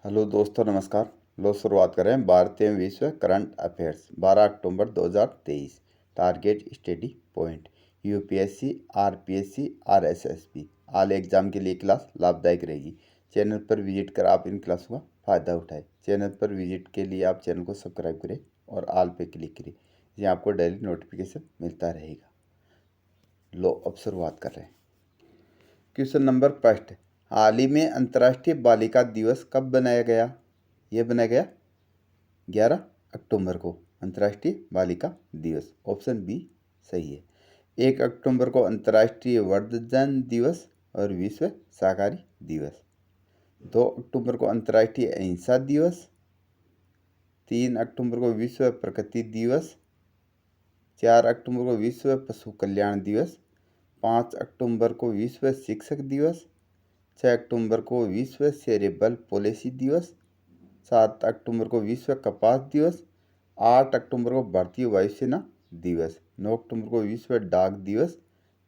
Hello दोस्तों, नमस्कार। लो शुरुआत करें भारतीय विश्व करंट अफेयर्स 12 अक्टूबर 2023। Target study point UPSC, RPSC, RSSB all exam के लिए क्लास लाभदायक रहेगी। चैनल पर विजिट कर आप इन क्लासों का फ़ायदा उठाएं। चैनल पर विजिट के लिए आप चैनल को सब्सक्राइब करें और आल पे क्लिक करें। ये आपको डेली नोटिफिकेशन मिलता रहेगा। लो अब शुरुआत कर रहे हैं। क्वेश्चन नंबर फर्स्ट, हाल ही में अंतर्राष्ट्रीय बालिका दिवस कब बनाया गया? यह बनाया गया 11 अक्टूबर को, अंतर्राष्ट्रीय बालिका दिवस। ऑप्शन बी सही है। 1 अक्टूबर को अंतर्राष्ट्रीय वृद्धजन दिवस और विश्व शाकाहारी दिवस। 2 अक्टूबर को अंतर्राष्ट्रीय अहिंसा दिवस। 3 अक्टूबर को विश्व प्रकृति दिवस। 4 अक्टूबर को विश्व पशु कल्याण दिवस। 5 अक्टूबर को विश्व शिक्षक दिवस। 6 अक्टूबर को विश्व सेरेब्रल पॉलिसी दिवस। 7 अक्टूबर को विश्व कपास दिवस। 8 अक्टूबर को भारतीय वायुसेना दिवस। 9 अक्टूबर को विश्व डाक दिवस।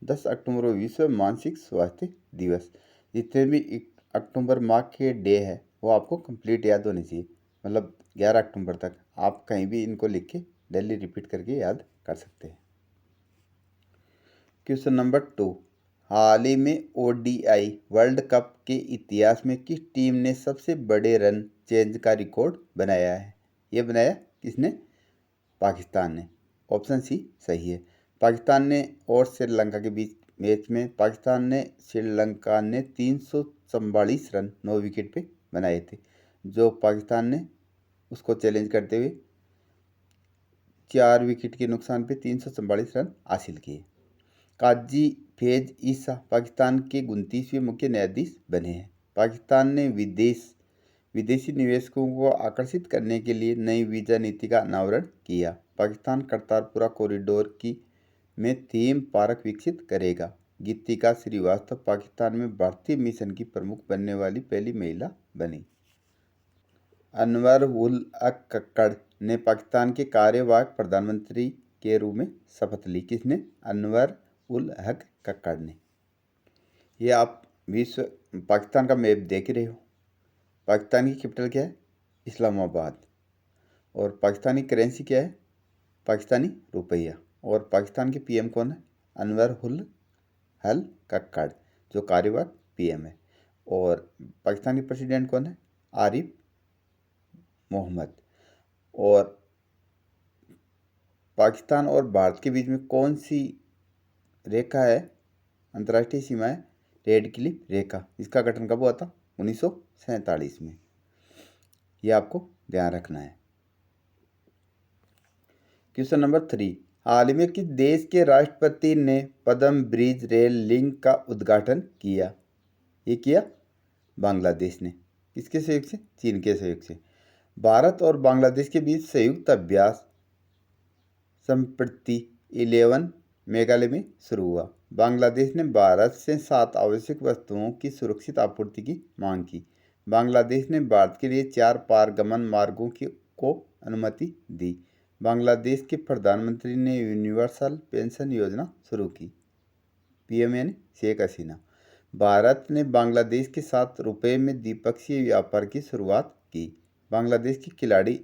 10 अक्टूबर को विश्व मानसिक स्वास्थ्य दिवस। जितने भी अक्टूबर माह के डे है वो आपको कंप्लीट याद होने चाहिए, मतलब 11 अक्टूबर तक आप कहीं भी इनको लिख के डेली रिपीट करके याद कर सकते हैं। क्वेश्चन नंबर 2, हाल ही में ओडीआई वर्ल्ड कप के इतिहास में किस टीम ने सबसे बड़े रन चेंज का रिकॉर्ड बनाया है? ये बनाया किसने? पाकिस्तान ने। ऑप्शन सी सही है। पाकिस्तान ने और श्रीलंका के बीच मैच में श्रीलंका ने 344 रन 9 विकेट पे बनाए थे, जो पाकिस्तान ने उसको चैलेंज करते हुए 4 विकेट के नुकसान पे 344 रन हासिल किए। काजी फैज ईसा पाकिस्तान के 29वें मुख्य न्यायाधीश बने हैं। पाकिस्तान ने विदेशी निवेशकों को आकर्षित करने के लिए नई वीज़ा नीति का अनावरण किया। पाकिस्तान करतारपुरा कॉरिडोर में थीम पार्क विकसित करेगा। गीतिका श्रीवास्तव पाकिस्तान में भारतीय मिशन की प्रमुख बनने वाली पहली महिला बनी। अनवर उल हक कक्कड़ ने पाकिस्तान के कार्यवाहक प्रधानमंत्री के रूप में शपथ ली। किसने? अनवर उल हक कक्कड़ ने। ये आप पाकिस्तान का मैप देख रहे हो। पाकिस्तान की कैपिटल क्या है? इस्लामाबाद। और पाकिस्तानी करेंसी क्या है? पाकिस्तानी रुपया। और पाकिस्तान के पीएम कौन है? अनवर उल हक कक्कड़, जो कार्यवाहक पीएम है। और पाकिस्तान के प्रेसिडेंट कौन है? आरिफ मोहम्मद। और पाकिस्तान और भारत के बीच में कौन सी रेखा है, अंतर्राष्ट्रीय सीमा है? रेड क्लिफ रेखा। इसका गठन कब हुआ था? 1947 में। यह आपको ध्यान रखना है। क्वेश्चन नंबर 3, हाल ही में किस देश के राष्ट्रपति ने पद्म ब्रिज रेल लिंक का उद्घाटन किया? ये किया बांग्लादेश ने। किसके सहयोग से? चीन के सहयोग से। भारत और बांग्लादेश के बीच संयुक्त अभ्यास संप्रति 11 मेघालय में शुरू हुआ। बांग्लादेश ने भारत से 7 आवश्यक वस्तुओं की सुरक्षित आपूर्ति की मांग की। बांग्लादेश ने भारत के लिए 4 पारगमन मार्गों को अनुमति दी। बांग्लादेश के प्रधानमंत्री ने यूनिवर्सल पेंशन योजना शुरू की। पीएम यानी शेख हसीना। भारत ने बांग्लादेश के साथ रुपये में द्विपक्षीय व्यापार की शुरुआत की। बांग्लादेश की खिलाड़ी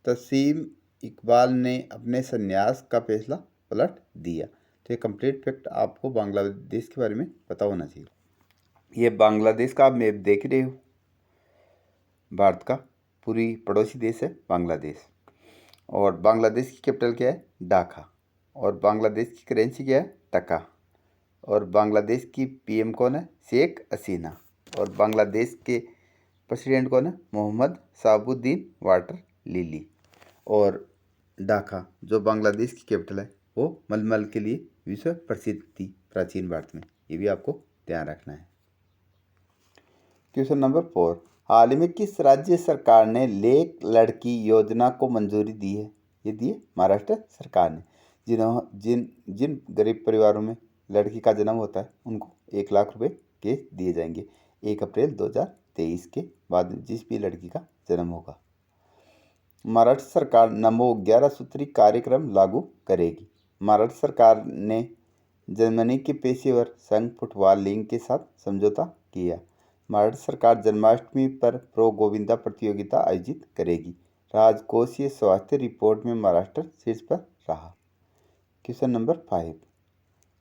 तसीम इकबाल ने अपने संन्यास का फैसला पलट दिया। तो ये कंप्लीट फैक्ट आपको बांग्लादेश के बारे में पता होना चाहिए। ये बांग्लादेश का आप मैप देख रहे हो। भारत का पूरी पड़ोसी देश है बांग्लादेश। और बांग्लादेश की कैपिटल क्या है? ढाका। और बांग्लादेश की करेंसी क्या है? टका। और बांग्लादेश की पीएम कौन है? शेख हसीना। और बांग्लादेश के प्रेसिडेंट कौन है? Mohammed Shahabuddin water lily. और ढाका, जो बांग्लादेश की कैपिटल है, वो मलमल के लिए विश्व प्रसिद्ध थी प्राचीन भारत में। ये भी आपको ध्यान रखना है। क्वेश्चन नंबर 4, हाल ही में किस राज्य सरकार ने लेक लड़की योजना को मंजूरी दी है? ये दी है महाराष्ट्र सरकार ने। जिन गरीब परिवारों में लड़की का जन्म होता है उनको 1 लाख रुपए के दिए जाएंगे 1 अप्रैल 2023 के बाद जिस भी लड़की का जन्म होगा। महाराष्ट्र सरकार नमो 11 सूत्री कार्यक्रम लागू करेगी। महाराष्ट्र सरकार ने जर्मनी के पेशेवर संघ फुटबॉल लीग के साथ समझौता किया। महाराष्ट्र सरकार जन्माष्टमी पर प्रो गोविंदा प्रतियोगिता आयोजित करेगी। राजकोषीय स्वास्थ्य रिपोर्ट में महाराष्ट्र शीर्ष पर रहा। क्वेश्चन नंबर 5,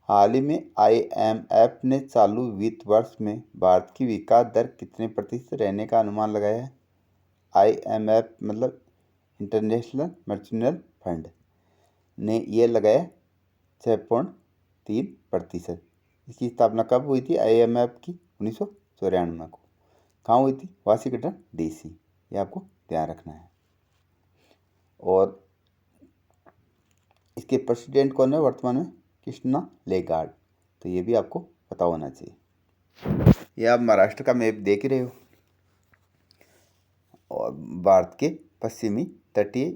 हाल ही में IMF ने चालू वित्त वर्ष में भारत की विकास दर कितने प्रतिशत रहने का अनुमान लगाया है? IMF मतलब इंटरनेशनल मॉनेटरी फंड ने यह लगाया 6.3%। इसकी स्थापना कब हुई थी IMF की? 1994 को। कहाँ हुई थी? Washington DC। ये आपको ध्यान रखना है। और इसके प्रेसिडेंट कौन है वर्तमान में? कृष्णा लेगार्ड। तो ये भी आपको पता होना चाहिए। ये आप महाराष्ट्र का मैप देख रहे हो और भारत के पश्चिमी तटीय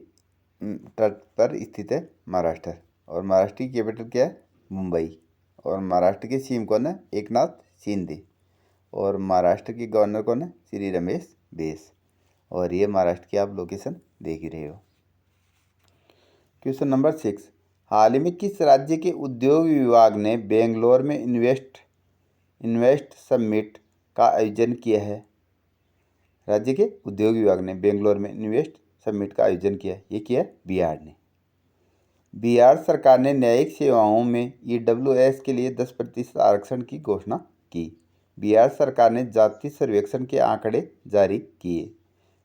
तट पर स्थित है महाराष्ट्र। और महाराष्ट्र की कैपिटल क्या है? मुंबई। और महाराष्ट्र के सीएम कौन है? एकनाथ शिंदे। और महाराष्ट्र के गवर्नर कौन है? श्री रमेश बैस। और ये महाराष्ट्र की आप लोकेशन देख ही रहे हो। क्वेश्चन नंबर 6, हाल ही में किस राज्य के उद्योग विभाग ने बेंगलोर में इन्वेस्ट समिट का आयोजन किया है? राज्य के उद्योग विभाग ने बेंगलोर में इन्वेस्ट समिट का आयोजन किया है। ये किया है बिहार ने। बिहार सरकार ने न्यायिक सेवाओं में EWS के लिए 10% आरक्षण की घोषणा की। बिहार सरकार ने जाति सर्वेक्षण के आंकड़े जारी किए।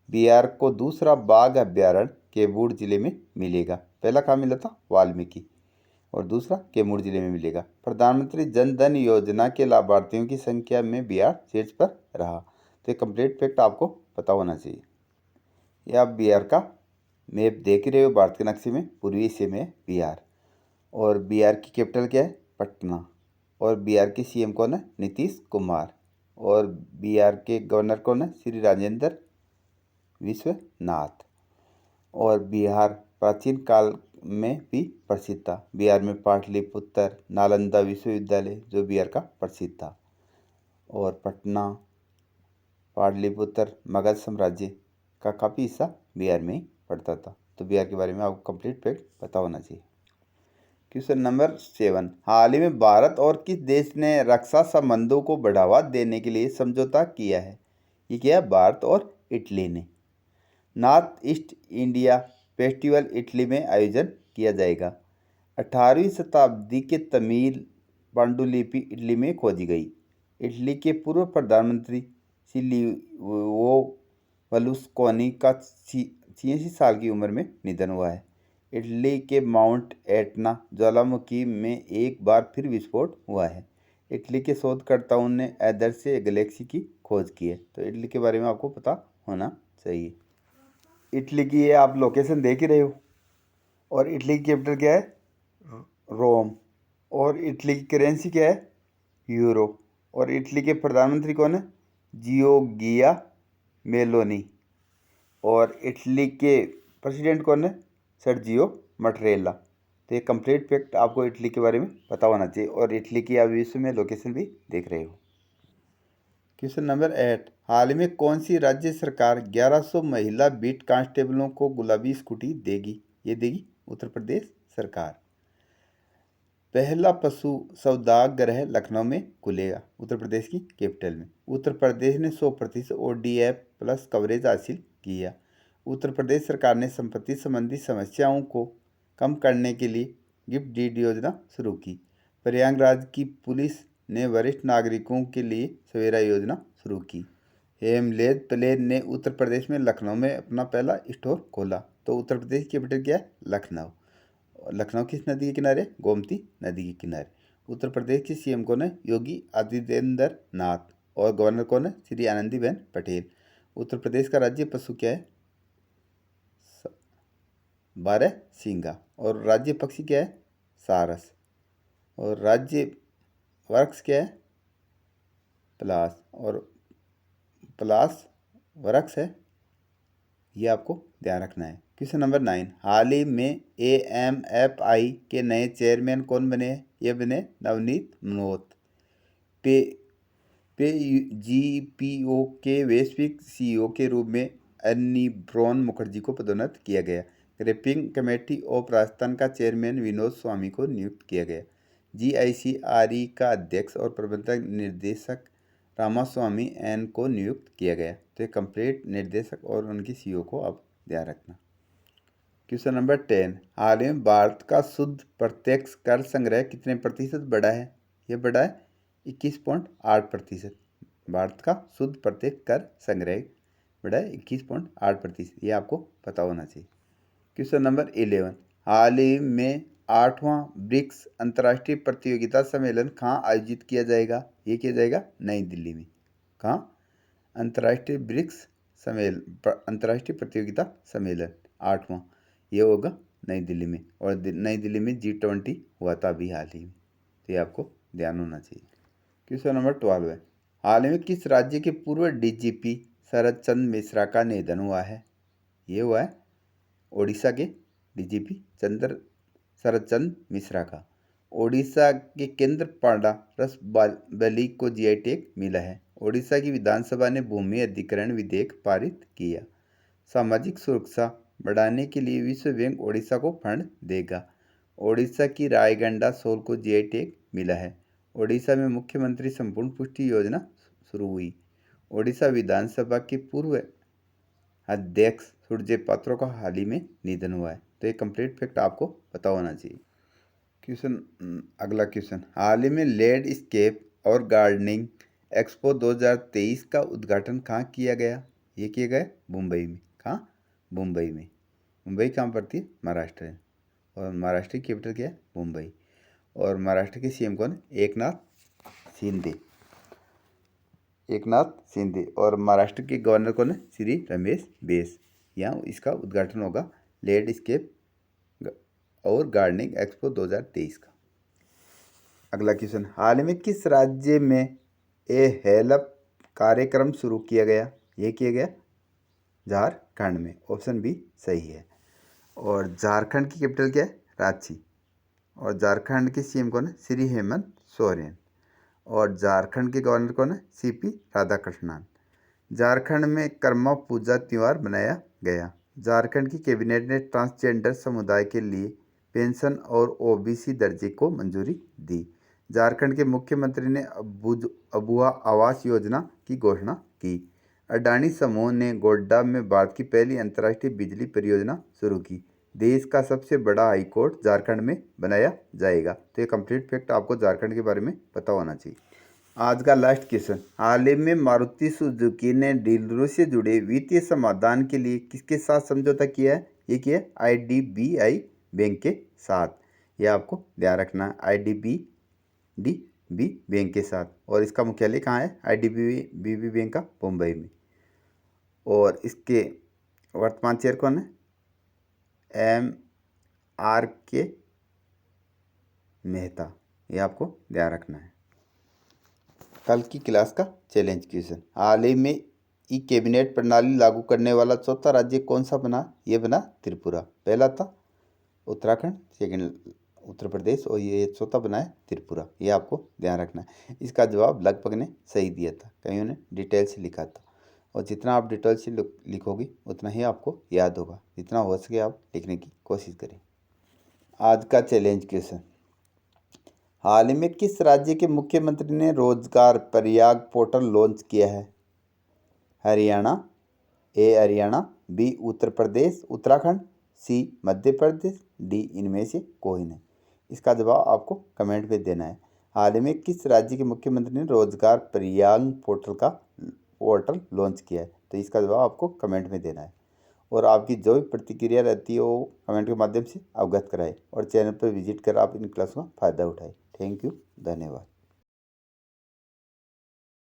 बिहार को दूसरा बाघ अभ्यारण्य कैमूर जिले में मिलेगा। पहला कहाँ मिला था? वाल्मीकि। और दूसरा कैमूर जिले में मिलेगा। प्रधानमंत्री जन धन योजना के लाभार्थियों की संख्या में बिहार शीर्ष पर रहा। तो ये कंप्लीट फैक्ट आपको पता होना चाहिए। ये आप बिहार का मैप देख रहे हो भारत के नक्शे में, पूर्वी हिस्से में बिहार। और बिहार की कैपिटल क्या है? पटना। और बिहार के CM कौन है? नीतीश कुमार। और बिहार के गवर्नर कौन है? श्री राजेंद्र विश्वनाथ। और बिहार प्राचीन काल में भी प्रसिद्ध था। बिहार में पाटलिपुत्र नालंदा विश्वविद्यालय जो बिहार का प्रसिद्ध था। और पटना, पाटलिपुत्र मगध साम्राज्य का काफ़ी हिस्सा बिहार में ही पड़ता था। तो बिहार के बारे में आपको कंप्लीट फैक्ट पता होना चाहिए। क्वेश्चन नंबर 7, हाल ही में भारत और किस देश ने रक्षा संबंधों को बढ़ावा देने के लिए समझौता किया है? ये किया है भारत और इटली ने। North east India festival Italy में आयोजन किया जाएगा। 18वीं शताब्दी के तमिल पांडुलिपि इटली में खोजी गई। इटली के पूर्व प्रधानमंत्री सिल्वियो बर्लुस्कोनी का 86 साल की उम्र में निधन हुआ है। इटली के माउंट एटना ज्वालामुखी में एक बार फिर विस्फोट हुआ है। इटली के शोधकर्ताओं ने अदृश्य गैलेक्सी की खोज की है। तो इटली के बारे में आपको पता होना चाहिए। इटली की ये आप लोकेशन देख ही रहे हो। और इटली की कैपिटल क्या है? रोम। और इटली की करेंसी क्या है? यूरो। और इटली के प्रधानमंत्री कौन है? जियोर्गिया मेलोनी। और इटली के प्रेसिडेंट कौन है? सर्जियो मटरेला। तो ये कंप्लीट फैक्ट आपको इटली के बारे में पता होना चाहिए। और इटली की आप विश्व में लोकेशन भी देख रहे हो। क्वेश्चन नंबर 8, हाल ही में कौन सी राज्य सरकार 1100 महिला बीट कांस्टेबलों को गुलाबी स्कूटी देगी? ये देगी उत्तर प्रदेश सरकार। पहला पशु सौदागृह लखनऊ में खुलेगा, उत्तर प्रदेश की कैपिटल में। उत्तर प्रदेश ने 100% ODF प्लस कवरेज हासिल किया। उत्तर प्रदेश सरकार ने संपत्ति संबंधी समस्याओं को कम करने के लिए गिफ्ट डीड योजना शुरू की। प्रयागराज की पुलिस ने वरिष्ठ नागरिकों के लिए सवेरा योजना शुरू की। हेमलेज प्लेन ने उत्तर प्रदेश में लखनऊ में अपना पहला स्टोर खोला। तो उत्तर प्रदेश की कैपिटल क्या है? लखनऊ। लखनऊ किस नदी के किनारे? गोमती नदी के किनारे। उत्तर प्रदेश के CM कौन है? योगी आदित्येंद्र नाथ। और गवर्नर कौन है? श्री आनंदीबेन पटेल। उत्तर प्रदेश का राज्य पशु क्या है? 12 सिंगा। और राज्य पक्षी क्या है? सारस। और राज्य वृक्ष क्या है? पलास। और पलास वृक्ष है, ये आपको ध्यान रखना है। क्वेश्चन नंबर 9, हाल ही में AMFI के नए चेयरमैन कौन बने हैं? ये बने नवनीत मनोत। GPO के वैश्विक CEO के रूप में अन्नीब्रोन मुखर्जी को पदोन्नत किया गया। ग्रेपिंग कमेटी ऑफ राजस्थान का चेयरमैन विनोद स्वामी को नियुक्त किया गया। GICRE का अध्यक्ष और प्रबंधक निर्देशक रामास्वामी एन को नियुक्त किया गया। तो ये कंप्लीट निर्देशक और उनकी सीईओ को आप ध्यान रखना। क्वेश्चन नंबर 10, हाल ही में भारत का शुद्ध प्रत्यक्ष कर संग्रह कितने प्रतिशत बढ़ा है? ये बढ़ा है 21.8%। भारत का शुद्ध प्रत्यक्ष कर संग्रह बढ़ा है 21.8%। ये आपको पता होना चाहिए। क्वेश्चन नंबर 11, हाल ही में 8वां ब्रिक्स अंतर्राष्ट्रीय प्रतियोगिता सम्मेलन कहाँ आयोजित किया जाएगा? ये किया जाएगा नई दिल्ली में। कहाँ? अंतर्राष्ट्रीय ब्रिक्स अंतर्राष्ट्रीय प्रतियोगिता सम्मेलन 8वां, ये होगा नई दिल्ली में। और नई दिल्ली में G20 हुआ था अभी हाल ही में। तो ये आपको ध्यान होना चाहिए। क्वेश्चन नंबर 12 है, हाल ही में किस राज्य के पूर्व DGP शरद चंद्र मिश्रा का निधन हुआ है? ये हुआ है ओडिशा के DGP शरद चंद्र मिश्रा का। ओडिशा के केंद्रपाड़ा रसबली को GI टैग मिला है। ओडिशा की विधानसभा ने भूमि अधिग्रहण विधेयक पारित किया। सामाजिक सुरक्षा बढ़ाने के लिए विश्व बैंक ओडिशा को फंड देगा। ओडिशा की रायगंडा सोल को GI टैग मिला है। ओडिशा में मुख्यमंत्री संपूर्ण पुष्टि योजना शुरू हुई। ओडिशा विधानसभा के पूर्व अध्यक्ष सूर्य पात्रों का हाल ही में निधन हुआ है। तो ये कंप्लीट फैक्ट आपको पता होना चाहिए। अगला क्वेश्चन, हाल ही में लैंडस्केप और गार्डनिंग एक्सपो 2023 का उद्घाटन कहाँ किया गया? ये किया गया मुंबई में। कहाँ? मुंबई में। मुंबई कहाँ पड़ती है? महाराष्ट्र में। और महाराष्ट्र की कैपिटल क्या है? मुंबई। और महाराष्ट्र के CM कौन है? एकनाथ शिंदे। और महाराष्ट्र के गवर्नर कौन है? श्री रमेश बैस। यहाँ इसका उद्घाटन होगा लैंडस्केप और गार्डनिंग एक्सपो 2023 का। अगला क्वेश्चन, हाल ही में किस राज्य में हेल्प कार्यक्रम शुरू किया गया? ये किया गया झारखंड में। ऑप्शन बी सही है। और झारखंड की कैपिटल क्या है? रांची। और झारखंड के CM कौन है? श्री हेमंत सोरेन। और झारखंड के गवर्नर कौन है? CP राधाकृष्णन। झारखंड में कर्मा पूजा त्यौहार मनाया गया। झारखंड की कैबिनेट ने ट्रांसजेंडर समुदाय के लिए पेंशन और OBC दर्जे को मंजूरी दी। झारखंड के मुख्यमंत्री ने अबुआ आवास योजना की घोषणा की। अडानी समूह ने गोड्डा में भारत की पहली अंतर्राष्ट्रीय बिजली परियोजना शुरू की। देश का सबसे बड़ा हाईकोर्ट झारखंड में बनाया जाएगा। तो ये कंप्लीट फैक्ट आपको झारखंड के बारे में पता होना चाहिए। आज का लास्ट क्वेश्चन, हाल ही में मारुति सुजुकी ने डीलरों से जुड़े वित्तीय समाधान के लिए किसके साथ समझौता किया है? ये किया है IDBI बैंक के साथ। ये आपको ध्यान रखना है, IDBI बैंक के साथ। और इसका मुख्यालय कहाँ है? IDBI बैंक का मुंबई में। और इसके वर्तमान चेयर कौन है? MRK मेहता। ये आपको ध्यान रखना है। कल की क्लास का चैलेंज क्वेश्चन, हाल ही में ई कैबिनेट प्रणाली लागू करने वाला चौथा राज्य कौन सा बना? ये बना त्रिपुरा। पहला था उत्तराखंड, सेकंड उत्तर प्रदेश, और ये चौथा बना है त्रिपुरा। ये आपको ध्यान रखना है। इसका जवाब लगभग ने सही दिया था, कईयों ने डिटेल से लिखा था। और जितना आप डिटेल से लिखोगे उतना ही आपको याद होगा। जितना हो सके आप लिखने की कोशिश करें। आज का चैलेंज क्वेश्चन, हाल ही में किस राज्य के मुख्यमंत्री ने रोजगार प्रयाग पोर्टल लॉन्च किया है? Haryana, A Haryana, B Uttar Pradesh, Uttarakhand, C Madhya Pradesh, D इनमें से कोई नहीं। इसका जवाब आपको कमेंट में देना है। हाल ही में किस राज्य के मुख्यमंत्री ने रोजगार प्रयाग पोर्टल लॉन्च किया है? तो इसका जवाब आपको कमेंट में देना है। और आपकी जो भी प्रतिक्रिया रहती है वो कमेंट के माध्यम से अवगत कराएं। और चैनल पर विजिट कर आप इन क्लासों का फ़ायदा उठाएं। थैंक यू, धन्यवाद।